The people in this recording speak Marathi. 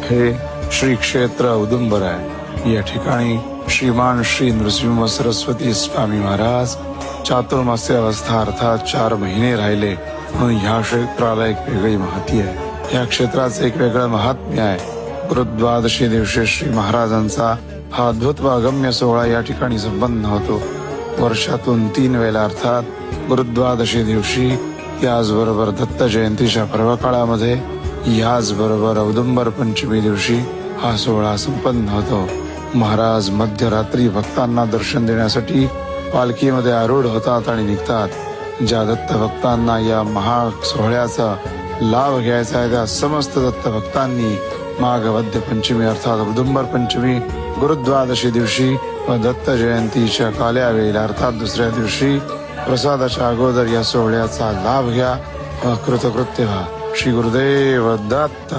हे श्री क्षेत्र औदुंबराय या ठिकाणी श्रीमान श्री नृसिंह सरस्वती स्वामी महाराज चातुर्मास्य अवस्था अर्थात 4 महिने राहिले म्हणून ह्या क्षेत्राला एक वेगळी महती आहे। या क्षेत्राचे एक वेगळं महात्म्य आहे। गुरुद्वादशी दिवशी श्री महाराजांचा हा अद्भुत व अगम्य सोहळा या ठिकाणी संपन्न होतो। वर्षातून 3 वेळेला अर्थात गुरुद्वादशी दिवशी, याचबरोबर दत्त जयंतीच्या पर्व काळामध्ये, याचबरोबर औदुंबर पंचमी दिवशी हा सोहळा संपन्न होतो। महाराज मध्यरात्री भक्तांना दर्शन देण्यासाठी पालखीमध्ये आरूढ होतात आणि निघतात। ज्या दत्त भक्तांना या महा सोहळ्याचा लाभ घ्यायचा आहे त्या समस्त दत्त भक्तांनी माघ वद्य पंचमी अर्थात औदुंबर पंचमी, गुरुद्वादशी दिवशी व दत्त जयंतीच्या काल्या वेळेला अर्थात दुसऱ्या दिवशी प्रसादाच्या अगोदर या सोहळ्याचा लाभ घ्या व कृतकृत्य व्हा। श्री गुरुदेव दत्त।